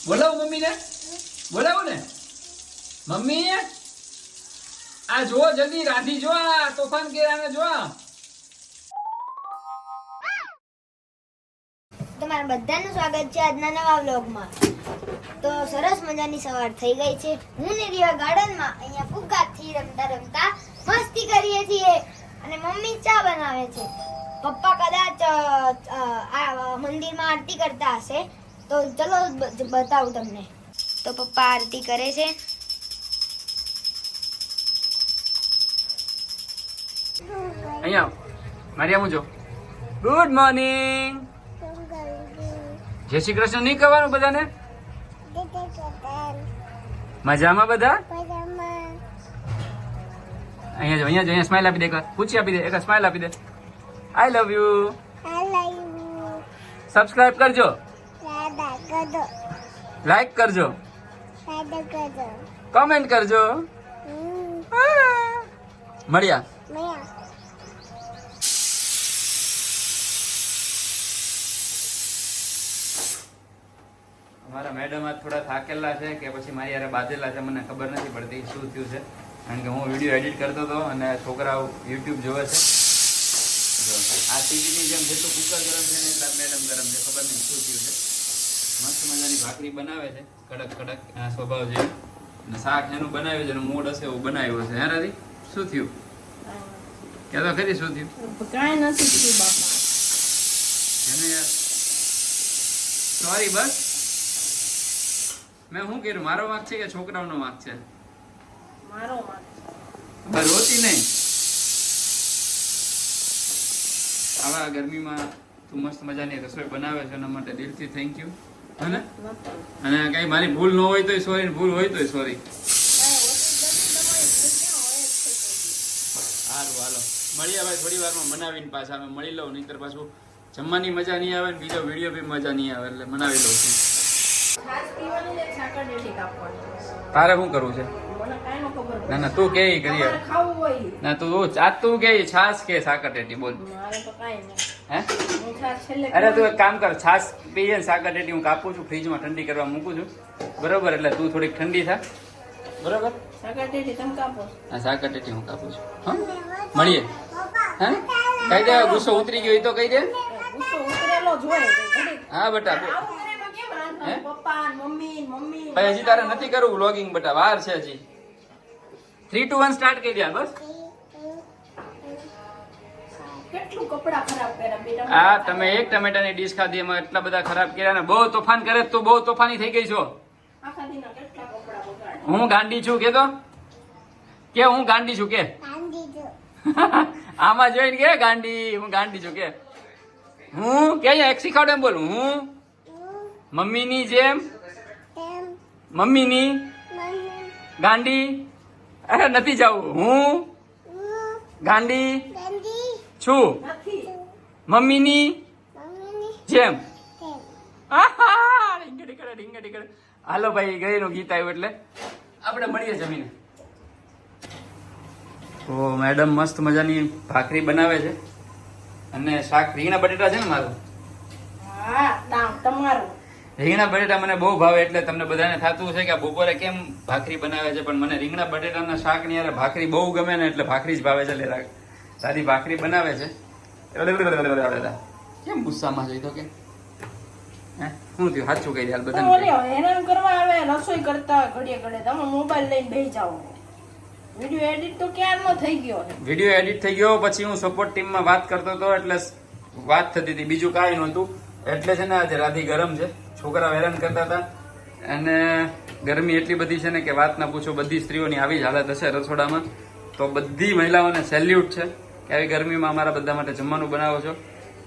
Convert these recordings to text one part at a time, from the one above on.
બોલાવો મમ્મી ને, બોલાવો ને મમ્મી. આ જો જલ્દી રાધી જો, આ તોફાન કેરાને જો. તમારા બધાનું સ્વાગત છે આજના નવા વ્લોગમાં. તો સરસ મજાની સવાર થઈ ગઈ છે. હું ને રિયા ગાર્ડનમાં અહીંયા ફુગ્ગાથી રમતા રમતા મસ્તી કરીએ છીએ અને મમ્મી ચા બનાવે છે. પપ્પા કદાચ આ મંદિરમાં આરતી કરતા હશે, તો ચલો બતાવું તમને. તો પપ્પા આરતી કરે છે. અહીંયા મારિયા મુજો. Good morning. જય શ્રી કૃષ્ણ નહીં કહેવાનું બધાને? મજામાં બધા? અહીંયા જો, અહીંયા જો, અહીંયા સ્માઈલ આપી દે, એક પૂછી આપી દે, એક સ્માઈલ આપી દે. આઈ લવ યુ. સબસ્ક્રાઇબ કરજો, લાઈક કરજો, કમેન્ટ કરજો. મળ્યા. અમારા મેડમ આજ થોડા થાકેલા છે કે પછી મારી યારે બાંધેલા છે, મને ખબર નથી પડતી શું થયું છે. કારણ કે હું વિડીયો એડિટ કરતો હતો અને છોકરાઓ યુટ્યુબ જોવે છે. જો આ ટીવીની જેમ જેટલું કુકર ગરમ છે ને એટલા મેડમ ગરમ છે, ખબર નહીં શું થયું છે. મસ્ત મજાની ભાખરી બનાવે છે, કડક કડક, એના સ્વભાવ છે. અને શાક એનું બનાવ્યું છે, એનું મૂડ હશે એવું બનાવ્યું છે. હે રાધી, શું થયું? કે તો ખરી શું થયું? કાંઈ નથી થયું બાપા. એને યાર સોરી. બસ મેં શું કર્યું? મારો વાંક છે કે છોકરાઓનો વાંક છે? મારો વાંક. બસ રોતી નહીં. આવા ગરમીમાં તું મસ્ત મજાની રસોઈ બનાવે છે, એના માટે દિલથી થેન્ક યુ. હે અને કઈ મારી ભૂલ ન હોય તોય સોરી, ભૂલ હોય તોય સોરી. સારું હાલો મળીએ ભાઈ, થોડી વારમાં બનાવીને પાછા અમે મળી લઉં, નહીંતર પાછું જમવાની મજા નહીં આવે ને બીજો વિડીયો બી મજા નહીં આવે, એટલે બનાવી લઉં છું. તારે શું કરવું છે? ના ના તું કે કરીએ. ના તું આજ તું કે છાસ કે સાકરટેટી બોલ. હે અરે તું એક કામ કર, છાસ પીએ ને સાકરટેટી હું કાપું છું, ફ્રીજમાં ઠંડી કરવા મૂકું છું, બરોબર? એટલે તું થોડીક ઠંડી થા, બરોબર? હા સાકરટેટી હું કાપું છું. હા મળીએ. હા કહી દે, ગુસ્સો ઉતરી ગયો એ તો કહી દે. હા બેટા ભાઈ હજી તારે નથી કરવું વ્લોગિંગ બેટા, વાર છે હજી. 3 2 1 સ્ટાર્ટ કરી દે. બસ આ તમે એક ટમેટાની ડીશ ખાધી, એમાં એટલા બધા ખરાબ કર્યા ને. બહુ તોફાન કરે તું, બહુ તોફાની થઈ ગઈ છો. હું ગાંડી છું કે તો કે હું ગાંડી છું કે આમાં જોઈને કે ગાંડી, હું ગાંડી છું કે હું કે એક શીખવાડે એમ બોલું. હું મમ્મીની જેમ, મમ્મીની ગાંડી. અરે નથી જવું, હું ગાંડી છું મમ્મીની જેમ. હાલો ભાઈ, ગઈ નું ગીત આવ્યું એટલે આપણે મળીએ જમીને. તો મેડમ મસ્ત મજાની ભાખરી બનાવે છે અને શાક રીંગણા બટેટા છે ને મારું. રીંગણા બટેટા મને બહુ ભાવે, એટલે તમને બધાને થતું છે કે બપોરે કેમ ભાખરી બનાવે છે, પણ મને રીંગણા બટેટાના શાક ની યાર ભાખરી બહુ ગમે ને, એટલે ભાખરી જ ભાવે છે. સાદી ભાખરી બનાવે છે. કેમ ગુસ્સામાં જઈ તો કે શું થયું? સાચું કહી દે હાલ બધાને. હેરાન કરવા આવે રસોઈ કરતા ઘડીએ ઘડે તમે મોબાઈલ લઈને બેસી જાઓ. વિડિયો એડિટ તો ક્યારનો થઈ ગયો છે. વિડિયો એડિટ થઈ ગયો પછી હું સપોર્ટ ટીમમાં વાત કરતો હતો, એટલે વાત થતી હતી, બીજું કાંઈ નહોતું. એટલે છે ને આજે રાધી ગરમ છે, છોકરા હેરાન કરતા હતા અને ગરમી એટલી બધી છે ને કે વાત ના પૂછો. બધી સ્ત્રીઓની આવી જ હાલત હશે રસોડામાં. તો બધી મહિલાઓને સેલ્યુટ છે કે આવી ગરમીમાં અમારા બધા માટે જમવાનું બનાવો છો.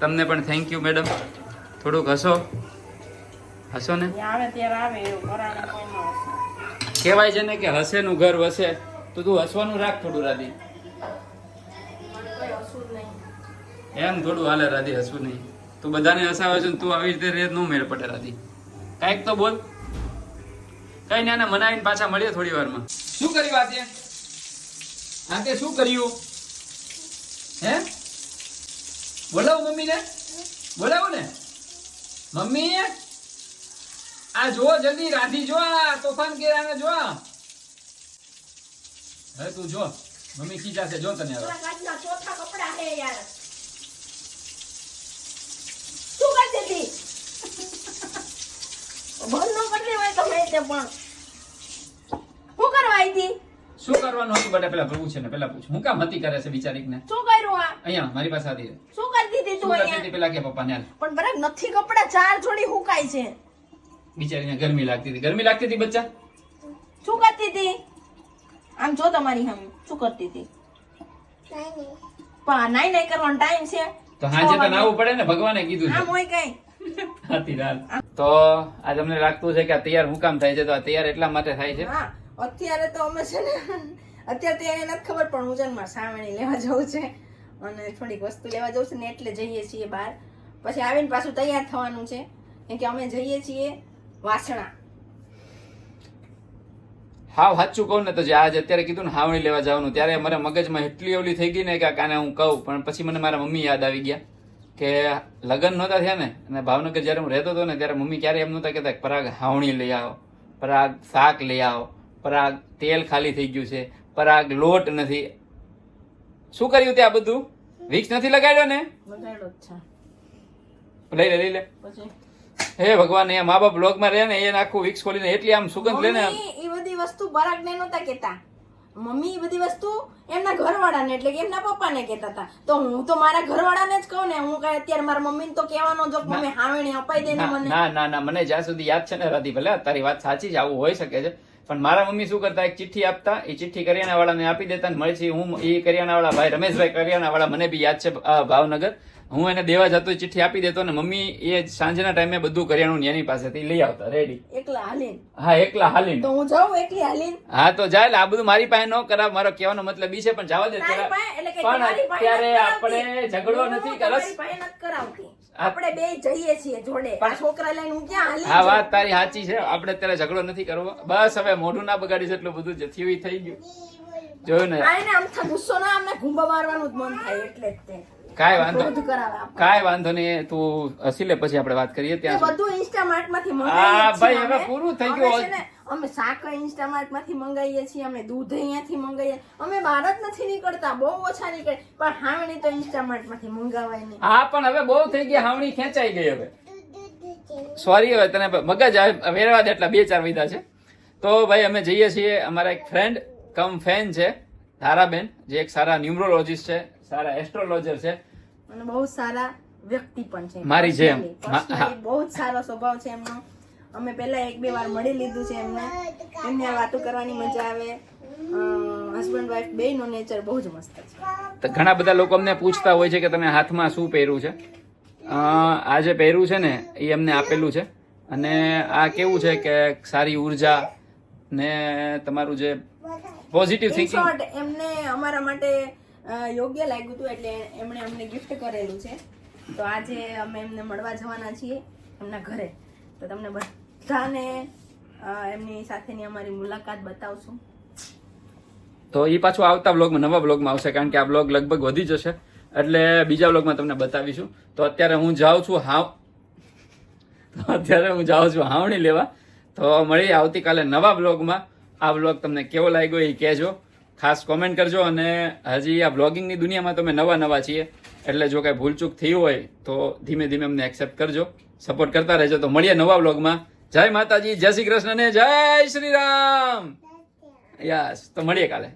તમને પણ થેન્ક યુ મેડમ. થોડુંક હસો, હસો ને. કહેવાય છે ને કે હસેનું ઘર વસે, તો તું હસવાનું રાખ થોડું રાધી. એમ થોડું હાલે રાધી, હસવું નહીં. તું બધાને હસાવે છે, તું આવી રીતે રેત ન મેળ પડે રાધી. કાંઈક તો બોલ. કઈ ના મનાવીને પાછા મળીએ થોડી વારમાં. શું કર્યું આજે? આજે શું કર્યું? હે બોલાવો મમ્મી ને, બોલાવો ને મમ્મી. આ જો જલ્દી રાધી જો આ તોફાન કેરાને જો હવે તું જો મમ્મી ખીજાશે જો તને હવે કાચના ચોથા કપડા હે યાર શું કરી દીધી બંધ ન કરી દેવાય તમે તે પણ શું કરવા આવી હતી શું કરવાનું હતું બેટા પેલા પૂછે ને પેલા પૂછ હું કામ હતી કરે છે બિચારીને શું કર્યું આ અહીંયા મારી પાસે આતી રહે શું કરી દીધી શું તું કરતી હતી અહીંયા પેલા કે પપ્પાને હાલ પણ બરાબર નથી કપડા ચાર જોડી હુકાય છે બિચારીને ગરમી લાગતી હતી બચ્ચા શું કરતી હતી આમ જો તમારી હમ શું કરતી હતી પણ નાઈ નાઈ કરવાનો ટાઈમ છે તો હાજે તો નાવું પડે ને ભગવાને કીધું છે આમ હોય કઈ હતી રાત તો આ તમને લાગતું છે કે આ તૈયાર હું કામ થાય છે તો આ તૈયાર એટલા માટે થાય છે હા અત્યારે તો અમે છે ને અત્યારે તો એને નથી ખબર પણ હું છે ને મારા સામેણી લેવા જવું છે અને થોડીક વસ્તુ લેવા જવું છે ને એટલે જઈએ છીએ બહાર પછી આવીને પાછું તૈયાર થવાનું છે કેમ કે અમે જઈએ છીએ વાસણા હાવ સાચું કહું ને તો જે આજ અત્યારે કીધું ને હાવણી લેવા જવાનું ત્યારે મારા મગજમાં એટલી ઓલી થઈ ગઈ ને કે કાને હું કહું પણ પછી મને મારા મમ્મી યાદ આવી ગયા કે લગ્ન નહોતા થયા ને અને ભાવનગર જયારે હું રહેતો હતો ને ત્યારે મમ્મી ક્યારે એમ નહોતા કહેતા પરાગ હાવણી લઈ આવો પરાગ શાક લઈ આવો પરાગ તેલ ખાલી થઈ ગયું છે પરાગ લોટ નથી શું કર્યું ત્યાં બધું વિક્સ નથી લગાડ્યો ને વગાડો જ છે લઈ લે પછી હે ભગવાન એ મા બાપ બ્લોગમાં રહે ને એને આખું વિક્સ ખોલીને એટલી આમ સુગંધ લે ને મમ્મી એ બધી વસ્તુ બરાકને નહોતા કહેતા મમ્મી એ બધી વસ્તુ એમના ઘરવાળાને એટલે કે એમના પપ્પાને કહેતા હતા તો હું તો મારા ઘરવાળાને જ કહું ને હું કઈ અત્યારે મારા મમ્મીને તો કહેવાનો જો કે મમ્મી હાવેણી અપાઈ દે ને મને ના મને જ્યાં સુધી યાદ છે ને રાધી ભલે તારી વાત સાચી છે આવું હોઈ શકે છે પણ મારા મમ્મી શું કરતા એક ચિઠ્ઠી આપતા એ ચિઠ્ઠી કરિયાણા વાળાને આપી દેતા ને મળે હું એ કરિયાણા વાળા ભાઈ રમેશભાઈ કરિયાણા વાળા મને બી યાદ છે ભાવનગર હું એને દેવા જતો ચિઠ્ઠી આપી દેતો ને મમ્મી એ સાંજના ટાઈમે બધું કરિયાણું એની પાસેથી લઈ આવતા રેડી એકલા હાલીને હા એકલા હાલીને તો હું જાઉં એકલી હાલીને હા તો જાય એટલે આ બધું મારી પાસે ન કરાવ મારો કહેવાનો મતલબ ઈ છે પણ જવા દે તારી પાસે એટલે કે પણ તારી પાસે અત્યારે નથી આપણે ઝઘડો હું નથી તમારી કરસ પાસે નથી કરાવતી આપણે બે જઈએ છીએ જોડે આ છોકરા લઈને હું ક્યાં હાલી હા વાત તારી સાચી છે આપણે અત્યારે ઝઘડો નથી કરવો બસ હવે મોઢું ના બગાડીશ એટલું બધું જે થયું ઈ થઈ ગયું જોયું ને આને આમ ગુસ્સો ના અમને ઘૂંબા મારવાનું જ મન થાય એટલે જ તે કાંઈ વાંધો બધું કરાવે આપણે. કાંઈ વાંધો નહીં તું હસી લે પછી આપણે વાત કરીએ એ ત્યાં બધું ઇન્સ્ટામાર્ટ માંથી હા, મંગાવીએ ભાઈ, છીએ હવે અમે. પૂરું થઈ અમે ગયું. છે ને, અમે શાક ઇન્સ્ટામાર્ટ માંથી મંગાવીએ છીએ અમે દૂધ અહીંયાથી મંગાવીએ અમે બહાર જ નથી નીકળતા બહુ ઓછા નીકળે પણ હાવણી તો ઇન્સ્ટામાર્ટ માંથી મંગાવાય નહીં હા પણ હવે બહુ થઈ ગયા હાવણી ખેંચાઈ ગઈ હવે સોરી હવે તને મગજ વેરવા દે એટલા 2-4 વિધા છે તો ભાઈ અમે જઈએ છીએ અમારા એક ફ્રેન્ડ કમ ફેન છે ધારાબેન જે એક સારા ન્યુમરોલોજીસ્ટ છે સારા એસ્ટ્રોલોજર છે અને બહુ સારા વ્યક્તિ પણ છે મારી જેમ. Personally બહુ જ સારો સ્વભાવ છે એમનો અમે પહેલા 1-2 વાર મળી લીધું છે એમને આ વાતો કરવાની મજા આવે હસબન્ડ વાઈફ બેયનો નેચર બહુ જ મસ્ત છે તો ઘણા બધા લોકો અમને પૂછતા હોય છે કે તમે હાથમાં શું પહેર્યું છે આ જે પહેર્યું છે ને એ અમને આપેલું છે અને આ કેવું છે કે સારી ઉર્જા ને તમારું જે પોઝિટિવ In થિંકિંગ short, એમને અમારા માટે યોગ્ય લાગ્યું હતું એટલે એમણે અમને ગિફ્ટ કરેલું છે તો આજે અમે એમને મળવા જવાના છીએ એમના ઘરે તો તમને બધાને એમની સાથેની અમારી મુલાકાત બતાવશું તો એ પાછું આવતા બ્લોગમાં નવા બ્લોગમાં આવશે કારણ કે આ બ્લોગ લગભગ વધી જશે એટલે બીજા બ્લોગમાં તમને બતાવીશું તો અત્યારે હું જાઉં છું હાવણી લેવા તો મળીએ આવતીકાલે નવા બ્લોગમાં આ બ્લોગ તમને કેવો લાગ્યો એ કહેજો ખાસ કોમેન્ટ કરજો અને હજી આ બ્લોગિંગની દુનિયામાં તો અમે નવા છીએ એટલે જો કાંઈ ભૂલચૂક થઈ હોય તો ધીમે ધીમે અમને એક્સેપ્ટ કરજો સપોર્ટ કરતા રહેજો તો મળીએ નવા બ્લોગમાં જય માતાજી જય શ્રી કૃષ્ણ ને જય શ્રી રામ યસ તો મળીએ કાલે